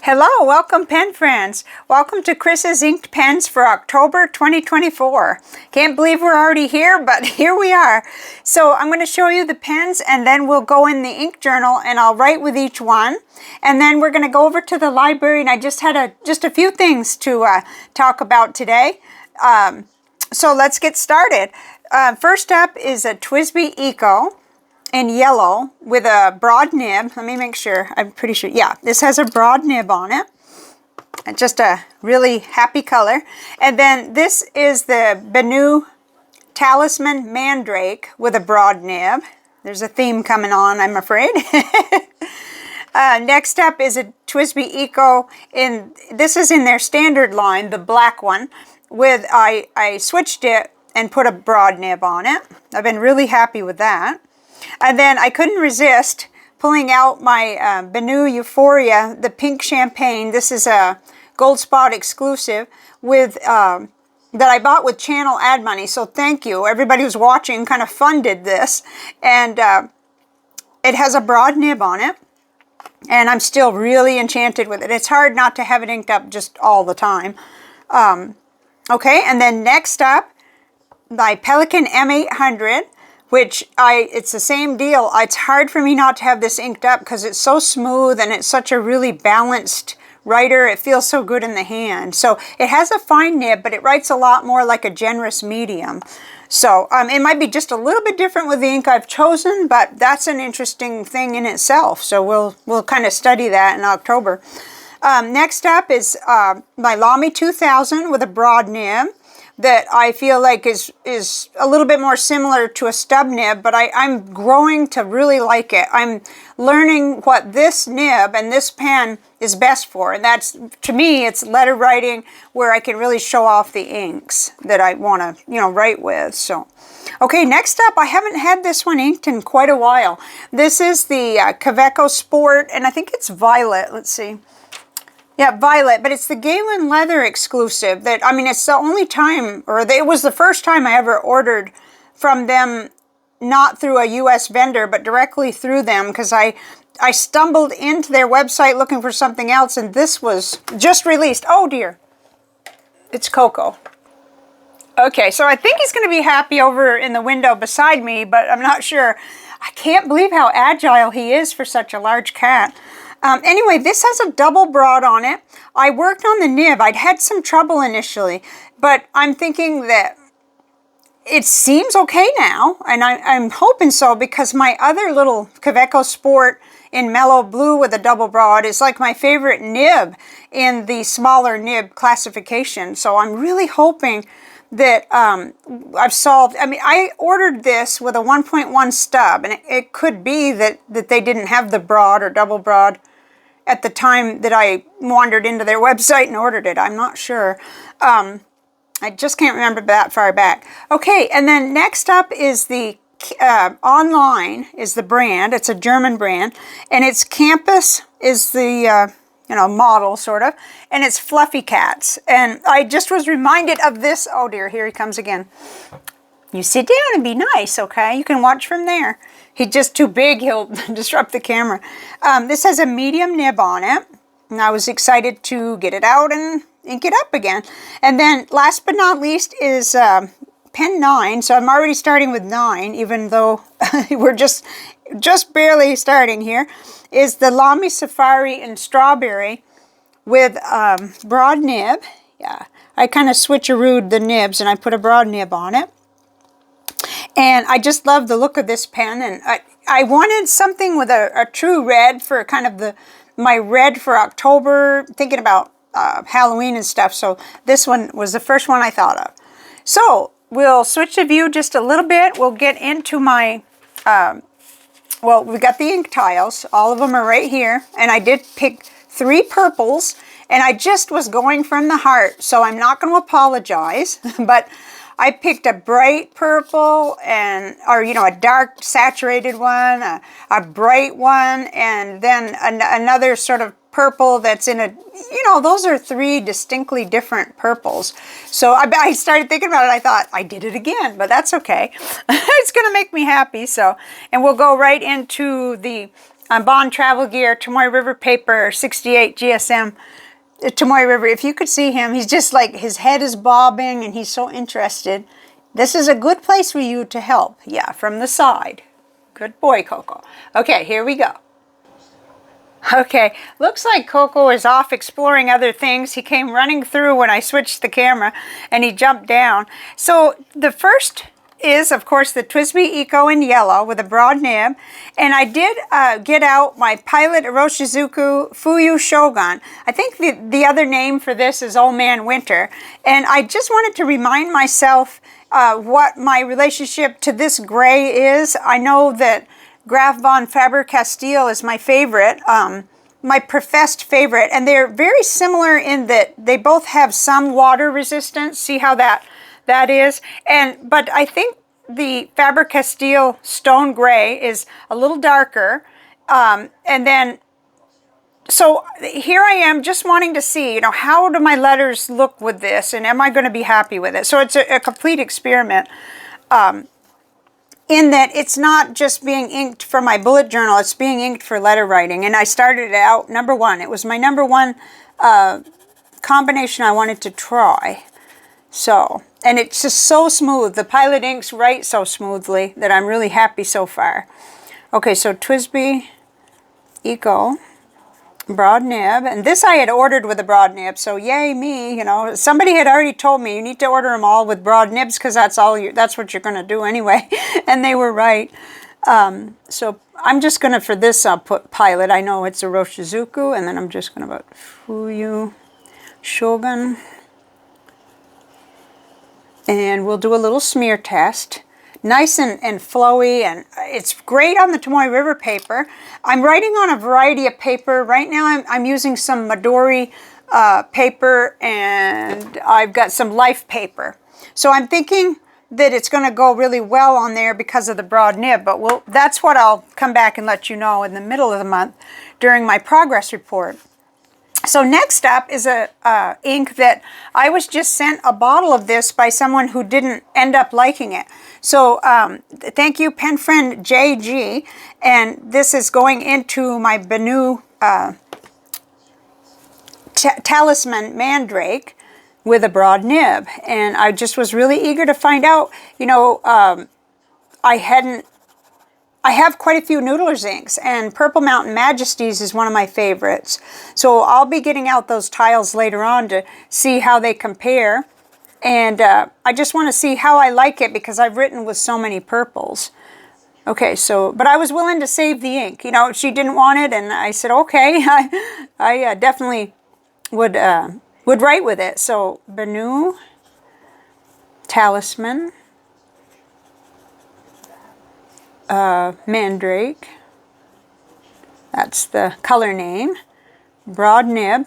Hello, welcome pen friends. Welcome to Chris's Inked Pens for October 2024. Can't believe we're already here, but here we are. So I'm going to show you the pens and then we'll go in the ink journal and I'll write with each one. And then we're going to go over to the library, and I just had just a few things to talk about today. So let's get started. First up is a TWSBI Eco in yellow with a broad nib. Let me make sure. I'm pretty sure. Yeah, this has a broad nib on it. Just a really happy color. And then this is the Benu Talisman Mandrake with a broad nib. There's a theme coming on, I'm afraid. Next up is a TWSBI Eco. This is in their standard line, the black one. I switched it and put a broad nib on it. I've been really happy with that. And then I couldn't resist pulling out my Benu Euphoria, the pink champagne. This is a Gold Spot exclusive with that I bought with channel ad money. So thank you. Everybody who's watching kind of funded this. And it has a broad nib on it. And I'm still really enchanted with it. It's hard not to have it inked up just all the time. Okay, and then next up, my Pelikan M800. It's the same deal. It's hard for me not to have this inked up because it's so smooth and it's such a really balanced writer. It feels so good in the hand. So it has a fine nib, but it writes a lot more like a generous medium. So it might be just a little bit different with the ink I've chosen, but that's an interesting thing in itself. So we'll kind of study that in October. Next up is my Lamy 2000 with a broad nib that I feel like is a little bit more similar to a stub nib, but I'm growing to really like it. I'm learning what this nib and this pen is best for, and that's, to me, it's letter writing where I can really show off the inks that I want to, write with. So, okay, next up, I haven't had this one inked in quite a while. This is the Coco Sport, and I think it's violet. Let's see. Yeah, violet, but it's the Galen Leather exclusive that, it's the only time, or it was the first time I ever ordered from them, not through a U.S. vendor, but directly through them, because I stumbled into their website looking for something else, and this was just released. Oh, dear. It's Coco. Okay, so I think he's going to be happy over in the window beside me, but I'm not sure. I can't believe how agile he is for such a large cat. Anyway, this has a double broad on it. I worked on the nib. I'd had some trouble initially, but I'm thinking that it seems okay now, and I'm hoping so, because my other little Coco Sport in mellow blue with a double broad is like my favorite nib in the smaller nib classification. So I'm really hoping that I've solved. I ordered this with a 1.1 stub, and it could be that they didn't have the broad or double broad at the time that I wandered into their website and ordered it. I'm not sure. I just can't remember that far back. Okay, and then next up is the Online is the brand. It's a German brand, and its Campus is the model, sort of, and it's Fluffy Cats. And I just was reminded of this. Oh dear, here he comes again. You sit down and be nice, okay? You can watch from there. He's just too big, he'll disrupt the camera. This has a medium nib on it, and I was excited to get it out and ink it up again. And then last but not least is pen 9, so I'm already starting with 9, even though we're just barely starting here, is the Lamy Safari in Strawberry with broad nib. Yeah, I kind of switcherooed the nibs and I put a broad nib on it. And I just love the look of this pen, and I wanted something with a true red for kind of my red for October, thinking about Halloween and stuff. So this one was the first one I thought of. So we'll switch the view just a little bit. We'll get into my, we got the ink tiles. All of them are right here. And I did pick 3 purples, and I just was going from the heart. So I'm not going to apologize, but I picked a bright purple or a dark saturated one, a bright one, and then another sort of purple that's in those are 3 distinctly different purples. So I started thinking about it. I thought, I did it again, but that's okay. It's going to make me happy. So, and we'll go right into the Bond Travel Gear, Tomoe River paper, 68 GSM. Tomoe River, if you could see him, he's just like, his head is bobbing and he's so interested. This is a good place for you to help. Yeah, from the side. Good boy, Coco. Okay, here we go. Okay, looks like Coco is off exploring other things. He came running through when I switched the camera and he jumped down. So the first is, of course, the TWSBI Eco in yellow with a broad nib. And I did get out my Pilot Iroshizuku Fuyu-Syogun. I think the other name for this is Old Man Winter. And I just wanted to remind myself what my relationship to this gray is. I know that Graf von Faber-Castell is my favorite, my professed favorite, and they're very similar in that they both have some water resistance. See how that is? But I think the Faber-Castell Stone Gray is a little darker, and then so here I am just wanting to see, how do my letters look with this, and am I going to be happy with it? So it's a complete experiment. In that it's not just being inked for my bullet journal, it's being inked for letter writing. And I started it out number 1. It was my number 1 combination I wanted to try. So, and it's just so smooth. The Pilot inks write so smoothly that I'm really happy so far. Okay, so TWSBI Eco broad nib, and this I had ordered with a broad nib, so yay me. Somebody had already told me you need to order them all with broad nibs because that's what you're going to do anyway. And they were right. So I'm just going to, for this, I'll put Pilot. I know it's Iroshizuku, and then I'm just going to put Fuyu-Syogun, and we'll do a little smear test. Nice and flowy, and it's great on the Tomoe River paper. I'm writing on a variety of paper. Right now I'm using some Midori paper, and I've got some Life paper. So I'm thinking that it's going to go really well on there because of the broad nib, but that's what I'll come back and let you know in the middle of the month during my progress report. So next up is a ink that I was just sent a bottle of this by someone who didn't end up liking it. So thank you, pen friend JG, and this is going into my Benu Talisman Mandrake with a broad nib. And I just was really eager to find out, I have quite a few Noodler's inks, and Purple Mountain Majesties is one of my favorites. So I'll be getting out those tiles later on to see how they compare. And I just want to see how I like it because I've written with so many purples. Okay, so, but I was willing to save the ink. She didn't want it, and I said, okay, I definitely would write with it. So Benu Talisman Mandrake, that's the color name, broad nib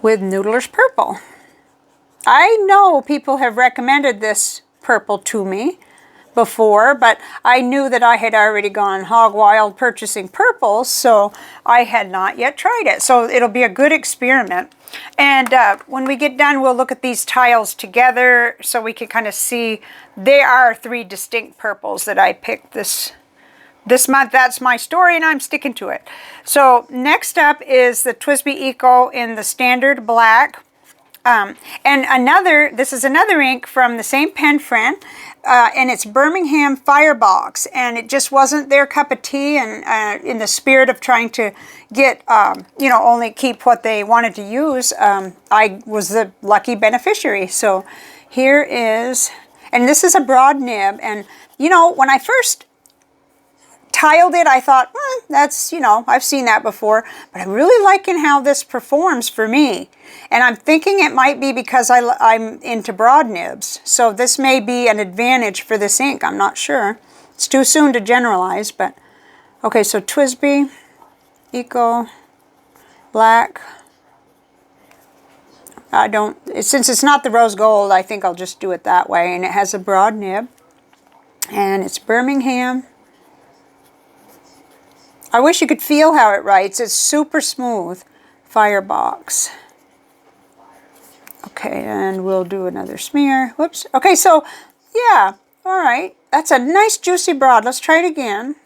with Noodler's purple. I know people have recommended this purple to me before, but I knew that I had already gone hog wild purchasing purples, so I had not yet tried it. So it'll be a good experiment. And when we get done, we'll look at these tiles together so we can kind of see. They are 3 distinct purples that I picked this month. That's my story, and I'm sticking to it. So next up is the TWSBI Eco in the standard black. And this is another ink from the same pen friend, and it's Birmingham Firebox, and it just wasn't their cup of tea, and in the spirit of trying to get, only keep what they wanted to use, I was the lucky beneficiary. So here is, and this is a broad nib, and when I first tiled it, I thought, that's, I've seen that before, but I'm really liking how this performs for me. And I'm thinking it might be because I'm into broad nibs. So this may be an advantage for this ink. I'm not sure. It's too soon to generalize, but okay, so TWSBI Eco Black. Since it's not the rose gold, I think I'll just do it that way. And it has a broad nib, and it's Birmingham. I wish you could feel how it writes. It's super smooth. Firebox. Okay, and we'll do another smear. Whoops. Okay, so, yeah. All right. That's a nice juicy broad. Let's try it again.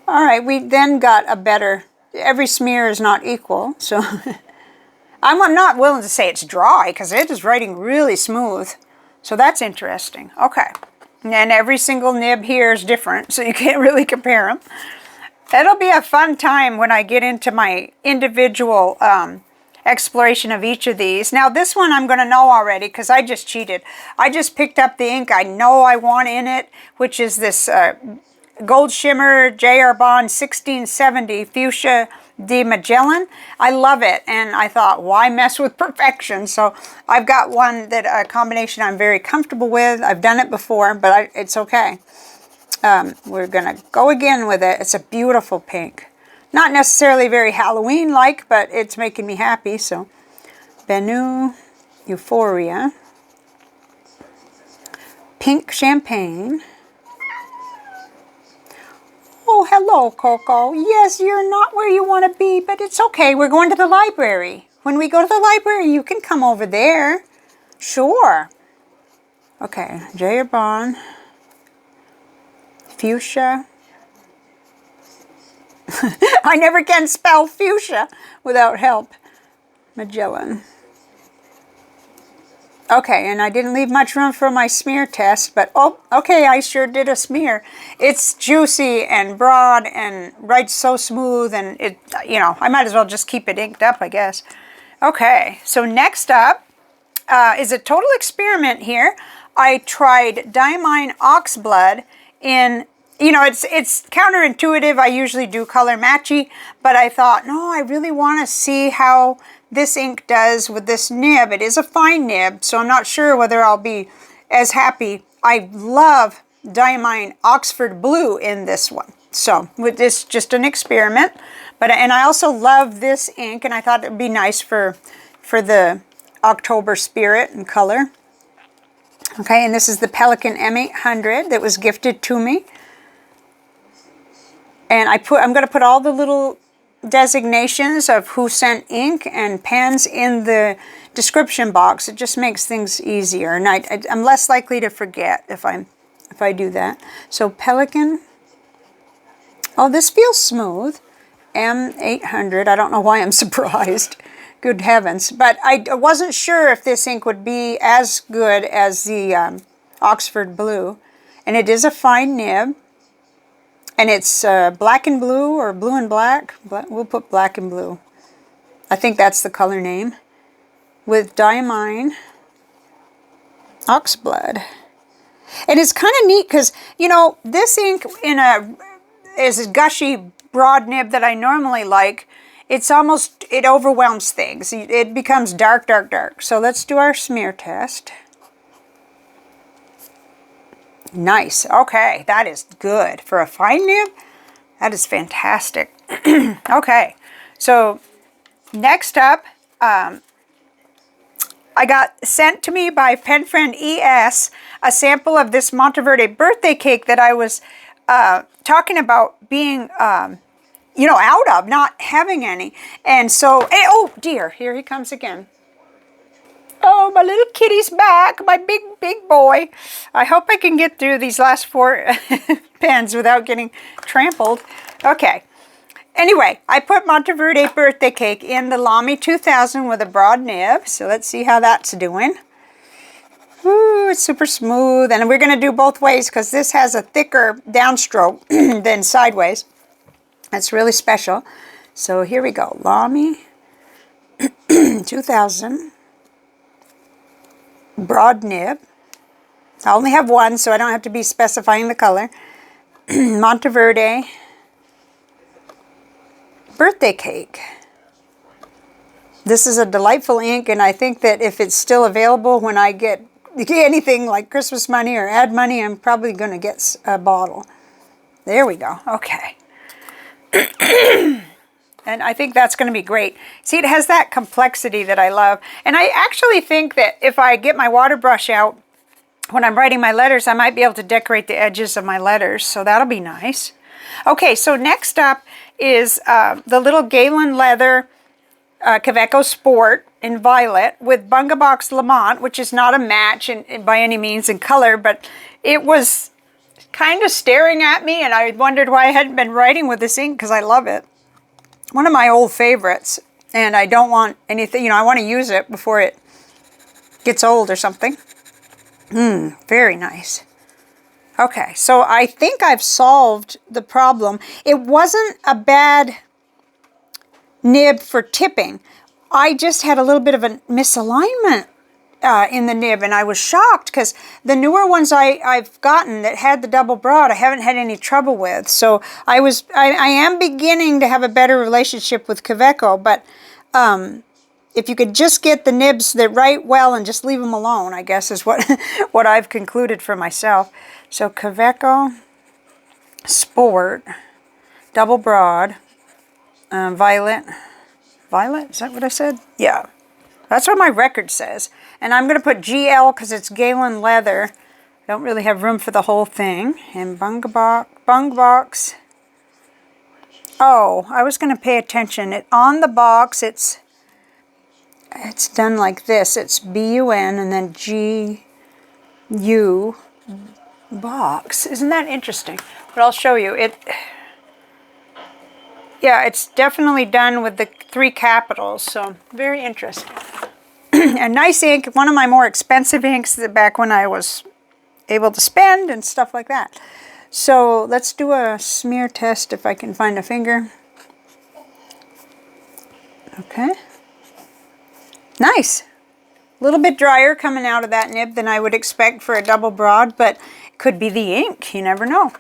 All right, we then got a better, every smear is not equal, so I'm not willing to say it's dry because it is writing really smooth. So that's interesting. Okay. And every single nib here is different, so you can't really compare them. It'll be a fun time when I get into my individual exploration of each of these. Now this one I'm going to know already because I just cheated. I just picked up the ink I know I want in it, which is this Gold Shimmer J.R. Bond 1670 Fuchsia de Magellan. I love it, and I thought, why mess with perfection? So I've got one that a combination I'm very comfortable with. I've done it before, but it's okay. We're gonna go again with it. It's a beautiful pink. Not necessarily very Halloween-like, but it's making me happy. So Benu Euphoria, Pink Champagne. Oh, hello, Coco. Yes, you're not where you want to be, but it's okay. We're going to the library. When we go to the library, you can come over there. Sure. Okay, J.R. Bond, Fuchsia. I never can spell fuchsia without help. Magellan. Okay, and I didn't leave much room for my smear test, but oh, okay, I sure did a smear. It's juicy and broad and writes so smooth, and it, you know, I might as well just keep it inked up, I guess. Okay, so next up is a total experiment here. I tried Diamine Oxblood in, you know, it's counterintuitive. I usually do color matchy, but I thought, no, I really want to see how this ink does with this nib. It is a fine nib, so I'm not sure whether I'll be as happy. I love Diamine Oxford Blue in this one. So with this, just an experiment. And I also love this ink, and I thought it would be nice for the October spirit and color. Okay, and this is the Pelikan M800 that was gifted to me. And I'm going to put all the little designations of who sent ink and pens in the description box. It just makes things easier, and I'm less likely to forget if I do that. So Pelikan. Oh, this feels smooth. M800. I don't know why I'm surprised. Good heavens! But I wasn't sure if this ink would be as good as the Oxford Blue, and it is a fine nib. And it's black and blue or blue and black. We'll put black and blue. I think that's the color name. With Diamine Oxblood. And it's kind of neat because, you know, this ink is a gushy broad nib that I normally like. It's almost, it overwhelms things. It becomes dark, dark, dark. So let's do our smear test. Nice. Okay, that is good. For a fine nib, that is fantastic. Okay, so next up, I got sent to me by pen friend ES a sample of this Monteverde birthday cake that I was talking about being, you know, out of, not having any. And so, oh dear, here he comes again. Oh, my little kitty's back, my big, big boy. I hope I can get through these last 4 pens without getting trampled. Okay. Anyway, I put Monteverde birthday cake in the Lamy 2000 with a broad nib. So let's see how that's doing. Ooh, it's super smooth. And we're going to do both ways because this has a thicker downstroke than sideways. That's really special. So here we go. Lamy 2000. Broad nib. I only have one, so I don't have to be specifying the color. Monteverde birthday cake. This is a delightful ink, and I think that if it's still available when I get anything like Christmas money or ad money, I'm probably going to get a bottle. There we go. Okay. And I think that's going to be great. See, it has that complexity that I love. And I actually think that if I get my water brush out when I'm writing my letters, I might be able to decorate the edges of my letters. So that'll be nice. Okay, so next up is the little Galen Leather Kaweco Sport in Violet with Bunga Box Lamont, which is not a match by any means in color, but it was kind of staring at me, and I wondered why I hadn't been writing with this ink because I love it. One of my old favorites, and I don't want anything, you know, I want to use it before it gets old or something. Very nice. Okay, so I think I've solved the problem. It wasn't a bad nib for tipping. I just had a little bit of a misalignment in the nib, and I was shocked because the newer ones I've gotten that had the double broad, I haven't had any trouble with. So I am beginning to have a better relationship with Coco, but if you could just get the nibs that write well and just leave them alone, I guess is what what I've concluded for myself. So Coco Sport, double broad, violet. Violet, is that what I said? Yeah. That's what my record says. And I'm going to put GL because it's Galen leather. I don't really have room for the whole thing. And Bung Box. Oh, I was going to pay attention. On the box, it's done like this. It's BUN and then GU box. Isn't that interesting? But I'll show you. Yeah, it's definitely done with the 3 capitals. So very interesting. A nice ink, one of my more expensive inks back when I was able to spend and stuff like that. So let's do a smear test if I can find a finger. Okay. Nice. A little bit drier coming out of that nib than I would expect for a double broad, but it could be the ink. You never know.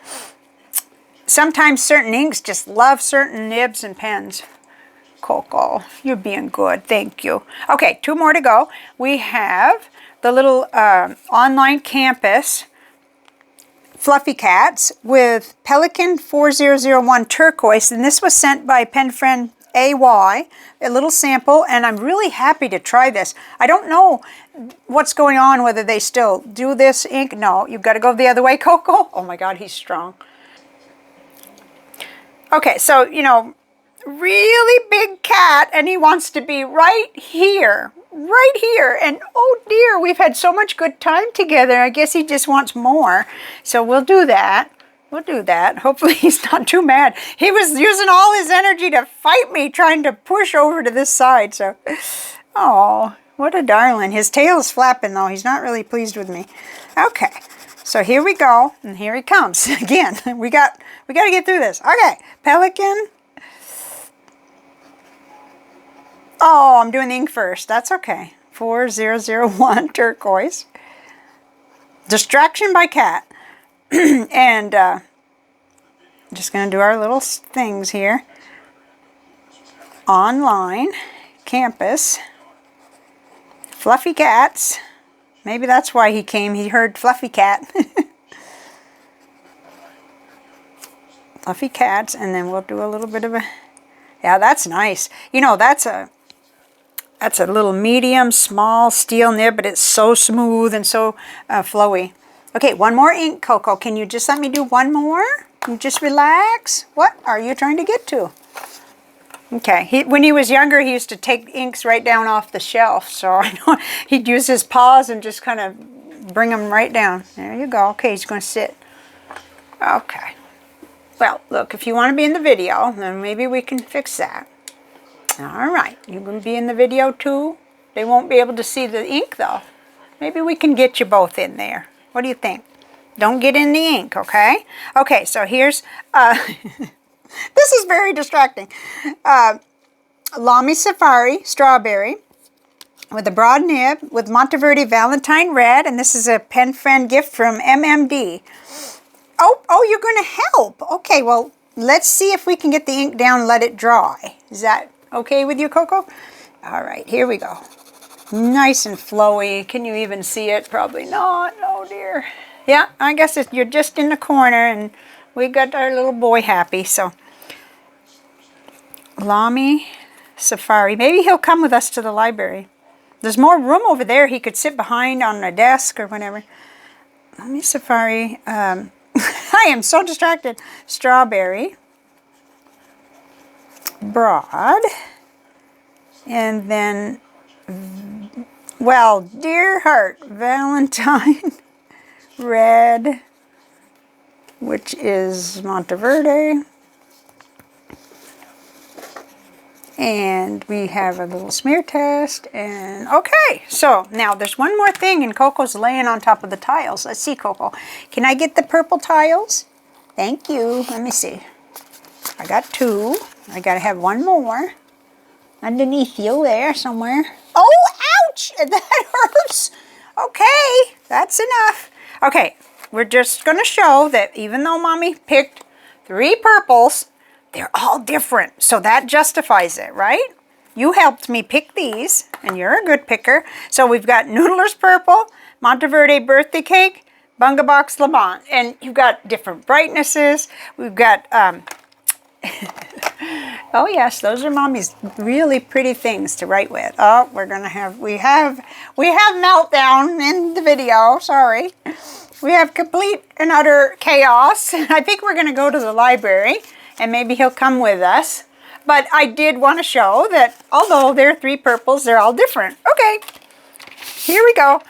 Sometimes certain inks just love certain nibs and pens. Coco, you're being good. Thank you. Okay, 2 more to go. We have the little online campus Fluffy Cats with Pelican 4001 turquoise, and this was sent by pen friend AY, a little sample, and I'm really happy to try this. I don't know what's going on, whether they still do this ink. No, you've got to go the other way, Coco. Oh my God, he's strong. Okay, so, you know, really big cat, and he wants to be right here, and oh dear, we've had so much good time together. I guess he just wants more, so we'll do that. Hopefully he's not too mad. He was using all his energy to fight me, trying to push over to this side. So, oh, what a darling. His tail is flapping though. He's not really pleased with me. Okay, so here we go, and here he comes again. we got to get through this. Okay, Pelican. Oh, I'm doing the ink first. That's okay. 4001 turquoise. Distraction by cat. And just going to do our little things here. Online campus. Fluffy Cats. Maybe that's why he came. He heard Fluffy Cat. Fluffy Cats. And then we'll do a little bit of a... Yeah, that's nice. You know, that's a little medium, small steel nib, but it's so smooth and so flowy. Okay, one more ink, Coco. Can you just let me do one more? You just relax. What are you trying to get to? Okay, when he was younger, he used to take inks right down off the shelf. So I know he'd use his paws and just kind of bring them right down. There you go. Okay, he's going to sit. Okay. Well, look, if you want to be in the video, then maybe we can fix that. All right, you can be in the video too. They won't be able to see the ink though. Maybe we can get you both in there. What do you think? Don't get in the ink, okay? Okay, so here's, this is very distracting. Lamy Safari Strawberry with a broad nib with Monteverde Valentine Red, and this is a pen friend gift from MMD. Oh, you're going to help. Okay, well, let's see if we can get the ink down and let it dry. Is that okay with you, Coco? All right, here we go. Nice and flowy. Can you even see it? Probably not. Oh, dear. Yeah, I guess you're just in the corner, and we got our little boy happy. So, Lamy Safari. Maybe he'll come with us to the library. There's more room over there. He could sit behind on a desk or whatever. Lamy Safari. I am so distracted. Strawberry. Broad. And then, well, dear heart, Valentine Red. which is Monteverde. And we have a little smear test, and okay, so now there's one more thing, and Coco's laying on top of the tiles. Let's see, Coco. Can I get the purple tiles? Thank you. Let me see. I got 2. I gotta have one more underneath you there somewhere. Oh, ouch! That hurts. Okay, that's enough. Okay, we're just gonna show that even though Mommy picked 3 purples, they're all different, so that justifies it, right? You helped me pick these, and you're a good picker. So we've got Noodler's Purple, Monteverde Birthday Cake, Bunga Box Lamont, and you've got different brightnesses. We've got, oh yes, those are Mommy's really pretty things to write with. Oh, we have meltdown in the video, sorry. We have complete and utter chaos. I think we're gonna go to the library, and maybe he'll come with us. But I did want to show that although there are 3 purples, they're all different. Okay, here we go.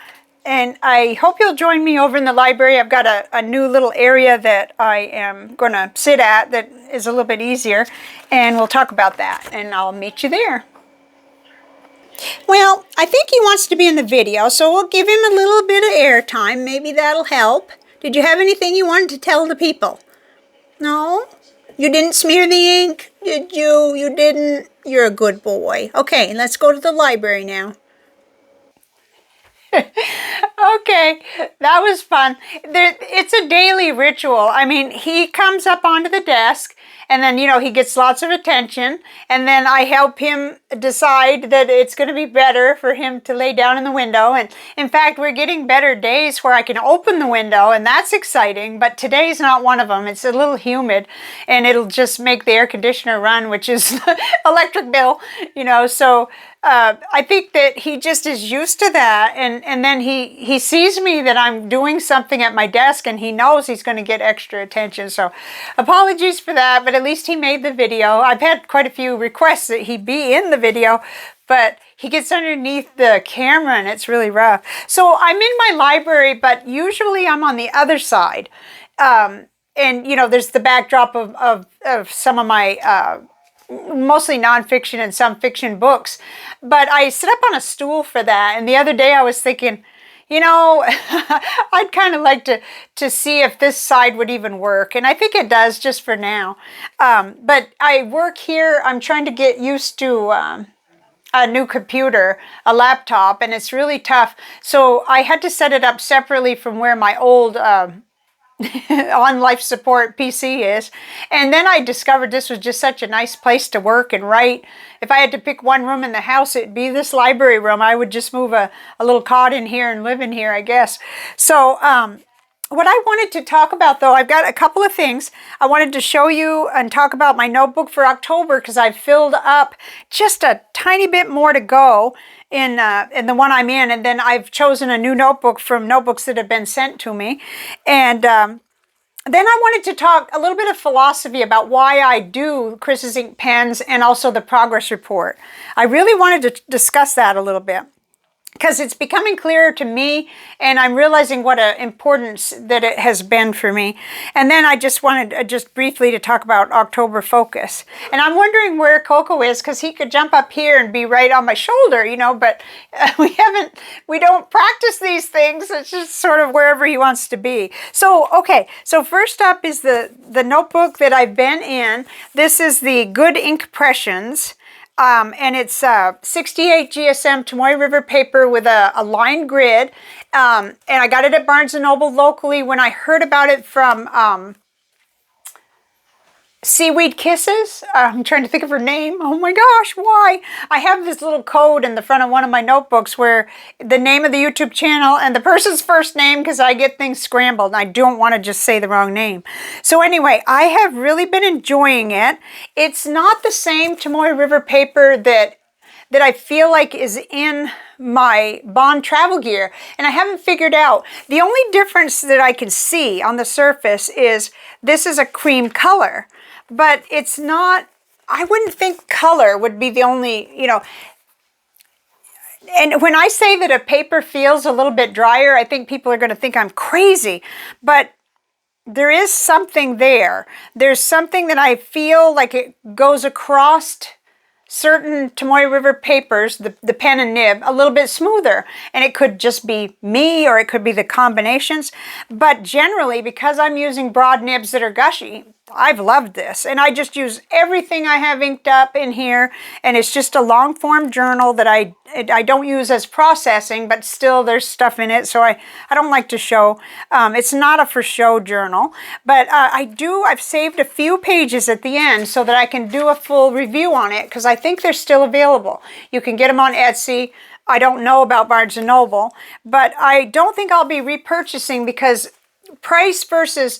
And I hope you'll join me over in the library. I've got a new little area that I am going to sit at that is a little bit easier. And we'll talk about that. And I'll meet you there. Well, I think he wants to be in the video, so we'll give him a little bit of airtime. Maybe that'll help. Did you have anything you wanted to tell the people? No? You didn't smear the ink, did you? You didn't? You're a good boy. Okay, let's go to the library now. Okay, that was fun. It's a daily ritual. I mean, he comes up onto the desk, and then, you know, he gets lots of attention, and then I help him decide that it's going to be better for him to lay down in the window. And in fact, we're getting better days where I can open the window, and that's exciting, but today's not one of them. It's a little humid, and it'll just make the air conditioner run, which is electric bill, you know, so I think that he just is used to that, and then he sees me that I'm doing something at my desk, and he knows he's going to get extra attention. So apologies for that, but at least he made the video. I've had quite a few requests that he be in the video, but he gets underneath the camera and it's really rough. So I'm in my library, but usually I'm on the other side. And, you know, there's the backdrop of some of my mostly nonfiction and some fiction books, but I sit up on a stool for that. And the other day I was thinking, you know, I'd kind of like to see if this side would even work. And I think it does just for now. But I work here. I'm trying to get used to a new computer, a laptop, and it's really tough. So I had to set it up separately from where my old on life support PC is. And then I discovered this was just such a nice place to work and write. If I had to pick one room in the house, it'd be this library room. I would just move a little cot in here and live in here, I guess. So what I wanted to talk about, though, I've got a couple of things. I wanted to show you and talk about my notebook for October because I've filled up just a tiny bit more to go in the one I'm in, and then I've chosen a new notebook from notebooks that have been sent to me. And then I wanted to talk a little bit of philosophy about why I do Chris's Ink pens and also the progress report. I really wanted to discuss that a little bit, because it's becoming clearer to me, and I'm realizing what an importance that it has been for me. And then I just wanted just briefly to talk about October focus. And I'm wondering where Coco is, because he could jump up here and be right on my shoulder, you know, but we don't practice these things. It's just sort of wherever he wants to be. So, okay, so first up is the notebook that I've been in. This is the Good Ink Impressions. And it's 68 GSM Tomoe River paper with a lined grid. And I got it at Barnes & Noble locally when I heard about it from Seaweed Kisses. I'm trying to think of her name. Oh my gosh, why? I have this little code in the front of one of my notebooks where the name of the YouTube channel and the person's first name, because I get things scrambled and I don't want to just say the wrong name. So anyway, I have really been enjoying it. It's not the same Tomoe River paper that I feel like is in my Bond travel gear, and I haven't figured out. The only difference that I can see on the surface is this is a cream color, but it's not, I wouldn't think color would be the only, you know. And when I say that a paper feels a little bit drier, I think people are going to think I'm crazy, but there is something there. There's something that I feel like it goes across certain Tomoe River papers, the pen and nib, a little bit smoother. And it could just be me, or it could be the combinations. But generally, because I'm using broad nibs that are gushy, I've loved this. And I just use everything I have inked up in here. And it's just a long form journal that I don't use as processing, but still there's stuff in it. So I don't like to show. It's not a for show journal, but I've saved a few pages at the end so that I can do a full review on it, because I think they're still available. You can get them on Etsy. I don't know about Barnes & Noble, but I don't think I'll be repurchasing, because price versus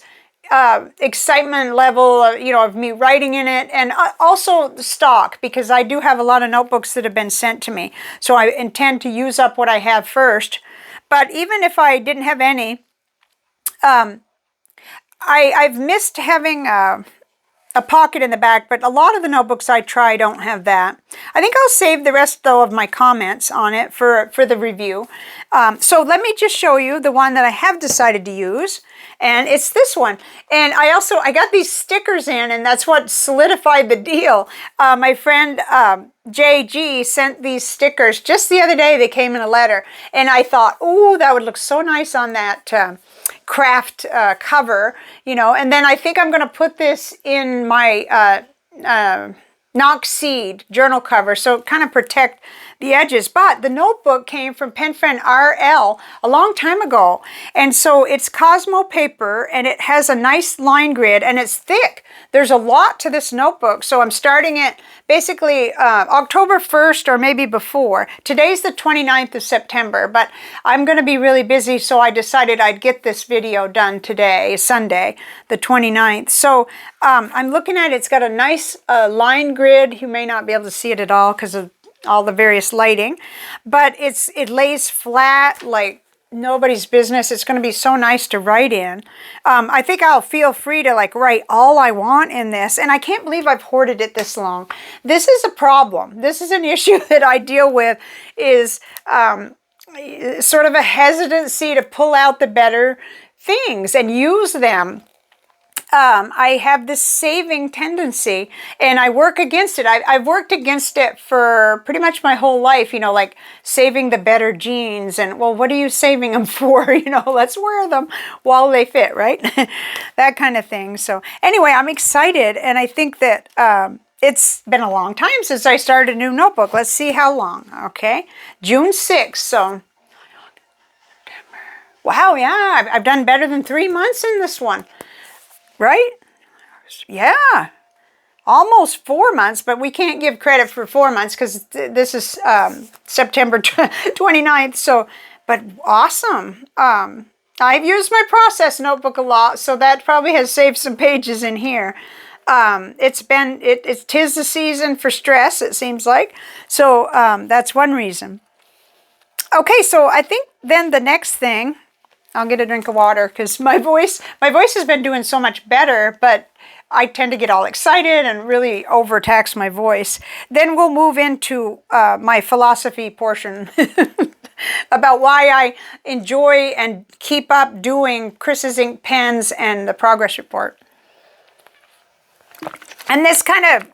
excitement level, of me writing in it, and also the stock, because I do have a lot of notebooks that have been sent to me. So I intend to use up what I have first. But even if I didn't have any, I've missed having a pocket in the back, but a lot of the notebooks I try don't have that. I think I'll save the rest, though, of my comments on it for the review. So let me just show you the one that I have decided to use, and it's this one. And I got these stickers in, and that's what solidified the deal. My friend JG sent these stickers just the other day. They came in a letter, and I thought, oh, that would look so nice on that craft cover, and then I think I'm going to put this in my Knox Seed journal cover, so kind of protect the edges. But the notebook came from Pen Friend RL a long time ago, and so it's Cosmo paper, and it has a nice line grid, and it's thick. There's a lot to this notebook, so I'm starting it basically October 1st or maybe before. Today's the 29th of September, but I'm going to be really busy, so I decided I'd get this video done today, Sunday, the 29th. So I'm looking at it. It's got a nice line grid. You may not be able to see it at all because of all the various lighting, but it lays flat like nobody's business. It's going to be so nice to write in. I think I'll feel free to write all I want in this, and I can't believe I've hoarded it this long. This is a problem. This is an issue that I deal with, is sort of a hesitancy to pull out the better things and use them. I have this saving tendency, and I work against it. I've worked against it for pretty much my whole life, like saving the better jeans, and, well, what are you saving them for? Let's wear them while they fit, right? That kind of thing. So anyway, I'm excited, and I think that it's been a long time since I started a new notebook. Let's see how long. Okay, June 6th, so wow, yeah, I've done better than 3 months in this one. Right? Yeah. Almost 4 months, but we can't give credit for 4 months because this is September 29th. So, but awesome. I've used my process notebook a lot, so that probably has saved some pages in here. It's 'tis the season for stress, it seems like. So that's one reason. Okay, so I think then the next thing, I'll get a drink of water because my voice has been doing so much better, but I tend to get all excited and really overtax my voice. Then we'll move into my philosophy portion about why I enjoy and keep up doing Chris's ink pens and the progress report. And this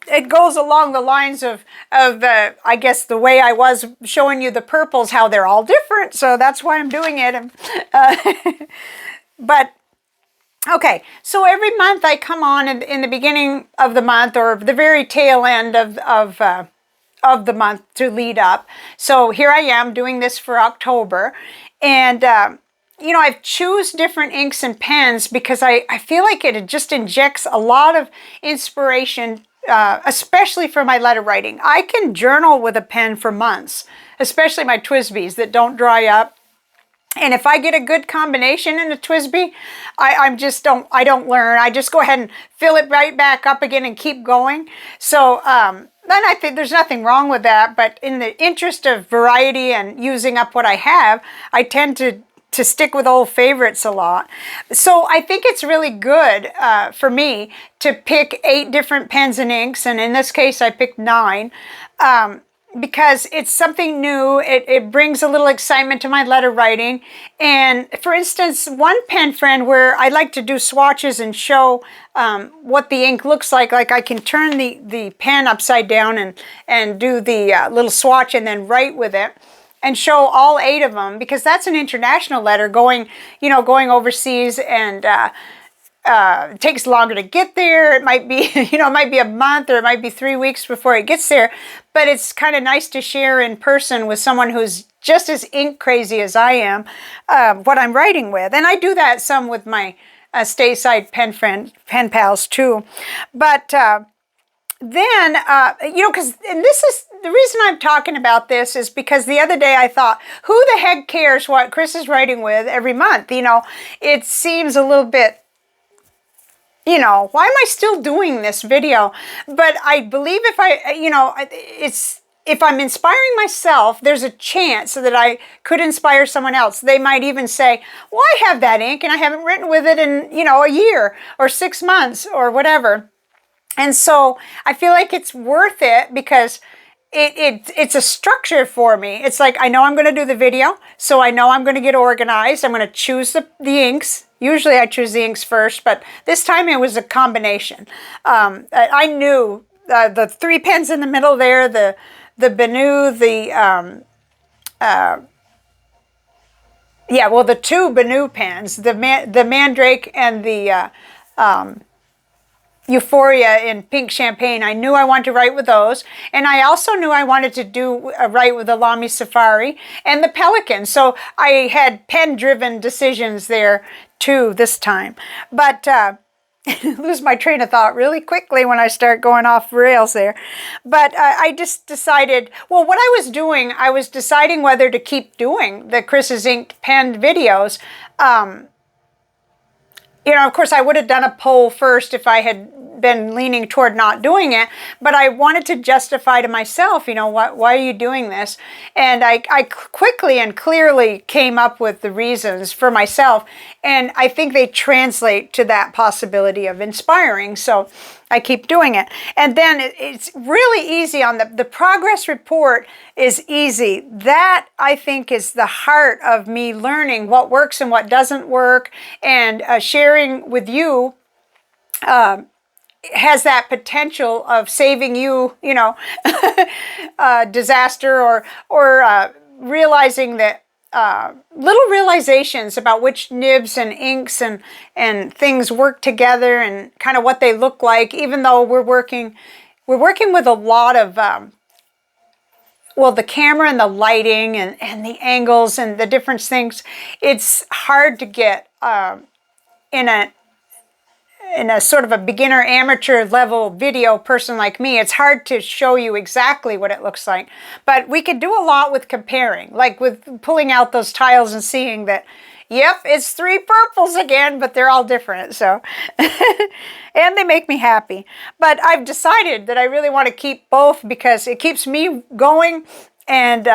it goes along the lines of I guess the way I was showing you the purples, how they're all different. So that's why I'm doing it. But okay, so every month I come on in the beginning of the month or the very tail end of the month to lead up. So here I am doing this for October, and I choose different inks and pens because I feel like it just injects a lot of inspiration, especially for my letter writing. I can journal with a pen for months, especially my TWSBIs that don't dry up. And if I get a good combination in a TWSBI, I don't learn. I just go ahead and fill it right back up again and keep going. So then I think there's nothing wrong with that. But in the interest of variety and using up what I have, I tend to stick with old favorites a lot. So I think it's really good for me to pick 8 different pens and inks, and in this case I picked 9. because it's something new. It brings a little excitement to my letter writing. And for instance, one pen friend where I like to do swatches and show what the ink looks like I can turn the pen upside down and do the little swatch and then write with it and show all 8 of them, because that's an international letter going overseas, and it takes longer to get there. It might be, it might be a month, or it might be 3 weeks before it gets there. But it's kind of nice to share in person with someone who's just as ink crazy as I am, what I'm writing with. And I do that some with my stateside pen pals too. But then, because, and this is, the reason I'm talking about this is because the other day I thought, who the heck cares what Chris is writing with every month? It seems a little bit, why am I still doing this video? But I believe if I'm inspiring myself, there's a chance that I could inspire someone else. They might even say, well, I have that ink and I haven't written with it in, a year or 6 months or whatever. And so I feel like it's worth it, because it's a structure for me. It's like, I know I'm going to do the video, so I know I'm going to get organized. I'm going to choose the inks. Usually I choose the inks first, but this time it was a combination. I knew the 3 pens in the middle there, the Benu, the 2 Benu pens, the Mandrake and the Euphoria in pink champagne. I knew I wanted to write with those, and I also knew I wanted to write with the Lamy Safari and the Pelican. So I had pen-driven decisions there too this time. But lose my train of thought really quickly when I start going off rails there. But I just decided, well, what I was doing, I was deciding whether to keep doing the Chris's Ink pen videos. Of course, I would have done a poll first if I had been leaning toward not doing it, but I wanted to justify to myself, why are you doing this? And I quickly and clearly came up with the reasons for myself, and I think they translate to that possibility of inspiring, so I keep doing it. And then it's really easy on the progress report is easy. That, I think, is the heart of me learning what works and what doesn't work, and sharing with you has that potential of saving you, disaster or realizing that little realizations about which nibs and inks and things work together and kind of what they look like, even though we're working with a lot of the camera and the lighting and the angles and the different things. It's hard to get in a sort of a beginner amateur level video person like me. It's hard to show you exactly what it looks like, but we could do a lot with comparing, like with pulling out those tiles and seeing that, yep, it's 3 purples again, but they're all different. So, and they make me happy. But I've decided that I really want to keep both because it keeps me going. And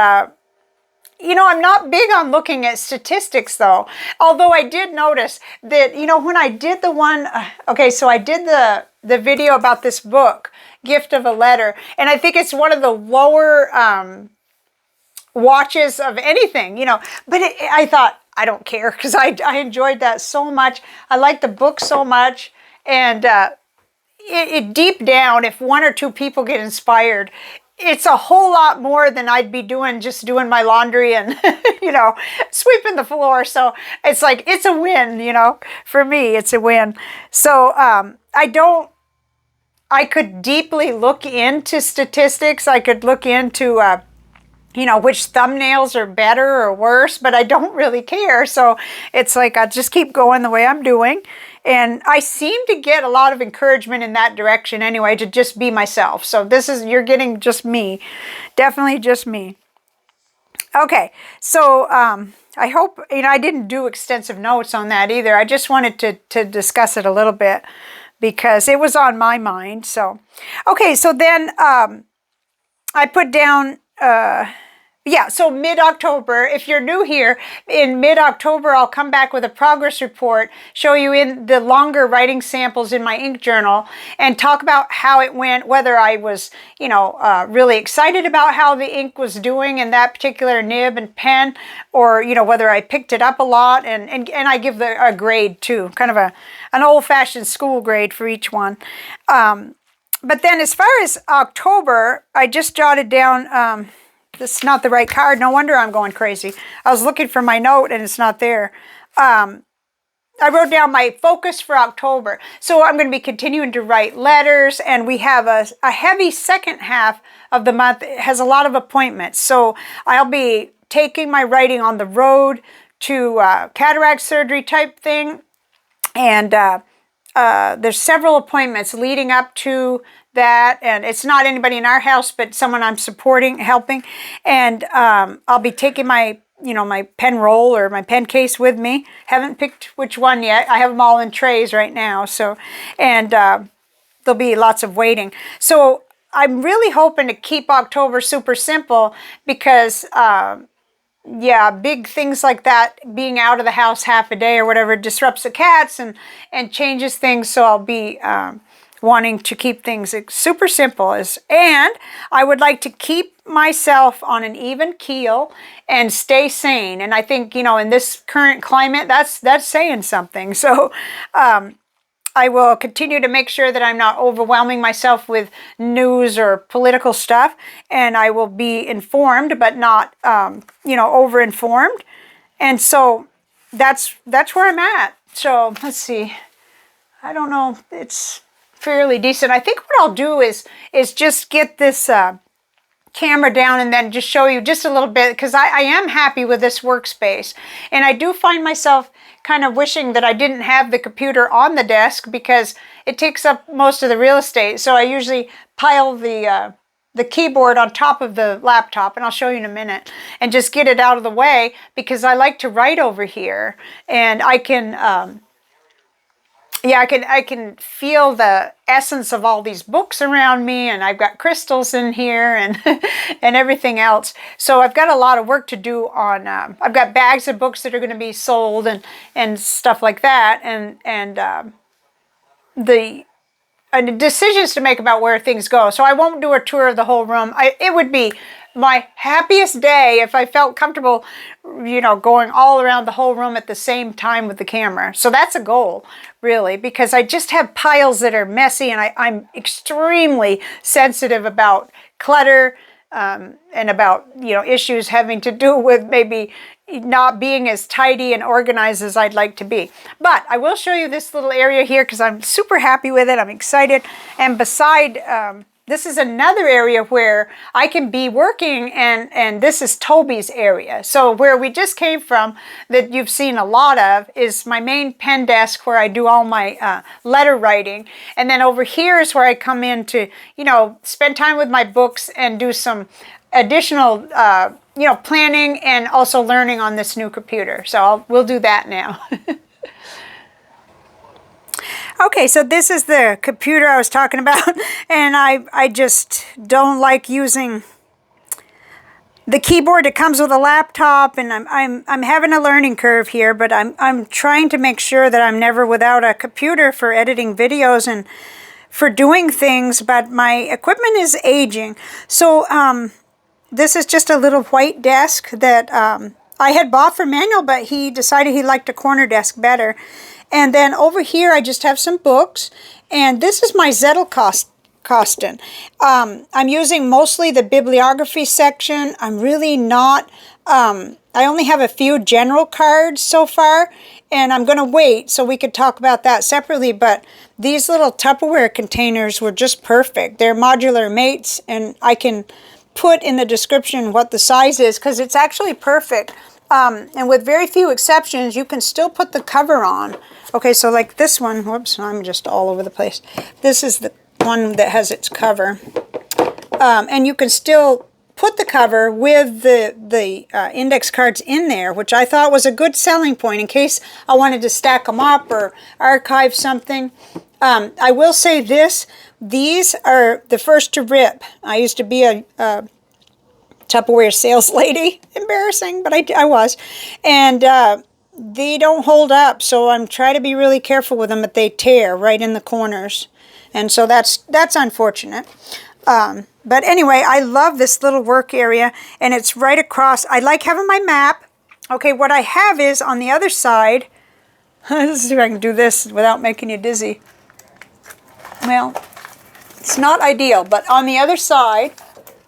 I'm not big on looking at statistics though. Although I did notice that, when I did the one, so I did the video about this book, Gift of a Letter, and I think it's one of the lower watches of anything, but I thought, I don't care, because I enjoyed that so much. I liked the book so much, and it deep down, if 1 or 2 people get inspired, it's a whole lot more than I'd be doing just doing my laundry and, sweeping the floor. So it's like, it's a win, for me, it's a win. So I could deeply look into statistics. I could look into, which thumbnails are better or worse, but I don't really care. So it's like, I'll just keep going the way I'm doing. And I seem to get a lot of encouragement in that direction anyway, to just be myself. So you're getting just me, definitely just me. Okay, so I hope, I didn't do extensive notes on that either. I just wanted to discuss it a little bit because it was on my mind. So, okay, so then I put down yeah, so mid-October, if you're new here, in mid-October, I'll come back with a progress report, show you in the longer writing samples in my ink journal, and talk about how it went, whether I was, you know, really excited about how the ink was doing in that particular nib and pen, or, you know, whether I picked it up a lot, and I give a grade too, kind of an old-fashioned school grade for each one. But then as far as October, I just jotted down... this is not the right card. No wonder I'm going crazy. I was looking for my note and it's not there. I wrote down my focus for October. So I'm going to be continuing to write letters, and we have a heavy second half of the month. It has a lot of appointments. So I'll be taking my writing on the road to cataract surgery type thing. And there's several appointments leading up to that, and it's not anybody in our house, but someone I'm supporting, helping, and I'll be taking my, you know, my pen roll or my pen case with me. Haven't picked which one yet. I have them all in trays right now, so, and there'll be lots of waiting. So I'm really hoping to keep October super simple because, yeah, big things like that, being out of the house half a day or whatever, disrupts the cats and changes things, so I'll be... wanting to keep things super simple, and I would like to keep myself on an even keel and stay sane. And I think, you know, in this current climate, that's saying something. So I will continue to make sure that I'm not overwhelming myself with news or political stuff, and I will be informed, but not, you know, over-informed. And so that's where I'm at. So let's see. I don't know. It's fairly decent. I think what I'll do is just get this camera down and then just show you just a little bit, because I am happy with this workspace, and I do find myself kind of wishing that I didn't have the computer on the desk because it takes up most of the real estate. So I usually pile the keyboard on top of the laptop, and I'll show you in a minute, and just get it out of the way, because I like to write over here, and I can yeah, I can feel the essence of all these books around me, and I've got crystals in here and and everything else. So I've got a lot of work to do on. I've got bags of books that are going to be sold and stuff like that, and the decisions to make about where things go. So I won't do a tour of the whole room. It would be my happiest day if I felt comfortable, you know, going all around the whole room at the same time with the camera. So that's a goal, really, because I just have piles that are messy, and I'm extremely sensitive about clutter and about, you know, issues having to do with maybe not being as tidy and organized as I'd like to be. But I will show you this little area here because I'm super happy with it. I'm excited. And beside, this is another area where I can be working, and this is Toby's area. So where we just came from, that you've seen a lot of, is my main pen desk where I do all my letter writing. And then over here is where I come in to, you know, spend time with my books and do some additional, you know, planning and also learning on this new computer. So we'll do that now. Okay, so this is the computer I was talking about, and I just don't like using the keyboard that comes with a laptop, and I'm having a learning curve here, but I'm trying to make sure that I'm never without a computer for editing videos and for doing things, but my equipment is aging. So this is just a little white desk that I had bought for Manuel, but he decided he liked a corner desk better. And then over here, I just have some books. And this is my Zettelkasten. I'm using mostly the bibliography section. I'm really not... I only have a few general cards so far. And I'm going to wait so we could talk about that separately. But these little Tupperware containers were just perfect. They're modular mates. And I can put in the description what the size is, because it's actually perfect. And with very few exceptions, you can still put the cover on. Okay, so like this one, whoops, I'm just all over the place. This is the one that has its cover. And you can still put the cover with the index cards in there, which I thought was a good selling point in case I wanted to stack them up or archive something. I will say this, these are the first to rip. I used to be a Tupperware sales lady. Embarrassing, but I was. And they don't hold up, so I'm trying to be really careful with them, but they tear right in the corners. And so that's unfortunate. But anyway, I love this little work area, and it's right across. I like having my map. Okay, what I have is on the other side, let's see if I can do this without making you dizzy. Well, it's not ideal, but on the other side,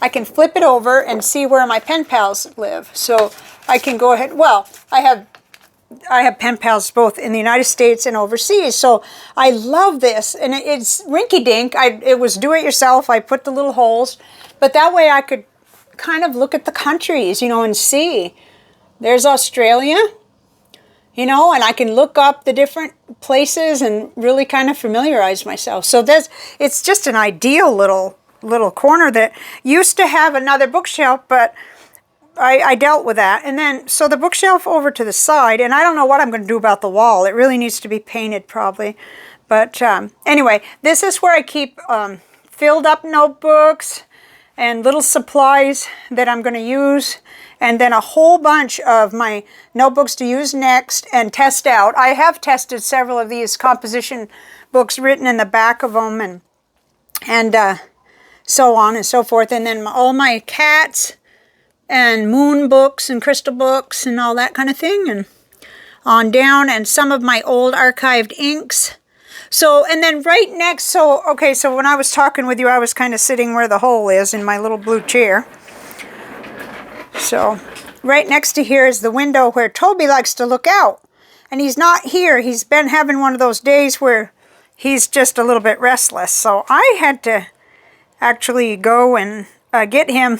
I can flip it over and see where my pen pals live. So I can go ahead, well, I have pen pals both in the United States and overseas, so I love this. And it's rinky-dink. It was do-it-yourself. I put the little holes, but that way I could kind of look at the countries, you know, and see. There's Australia, you know, and I can look up the different places and really kind of familiarize myself. So it's just an ideal little corner that used to have another bookshelf, but I dealt with that. And then, so the bookshelf over to the side, and I don't know what I'm going to do about the wall. It really needs to be painted probably. But anyway, this is where I keep filled up notebooks and little supplies that I'm going to use. And then a whole bunch of my notebooks to use next and test out. I have tested several of these composition books written in the back of them and so on and so forth. And then all my cats and moon books and crystal books and all that kind of thing, and on down, and some of my old archived inks. So, and then right next, so, okay, so when I was talking with you, I was kind of sitting where the hole is in my little blue chair. So, right next to here is the window where Toby likes to look out. And he's not here. He's been having one of those days where he's just a little bit restless. So, I had to actually go and get him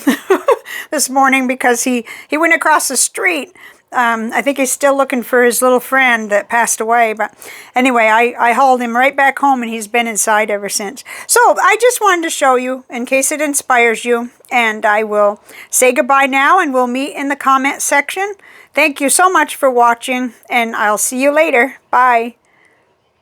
this morning because he went across the street. I think he's still looking for his little friend that passed away. But anyway, I hauled him right back home, and he's been inside ever since. So I just wanted to show you in case it inspires you. And I will say goodbye now, and we'll meet in the comment section. Thank you so much for watching, and I'll see you later. Bye.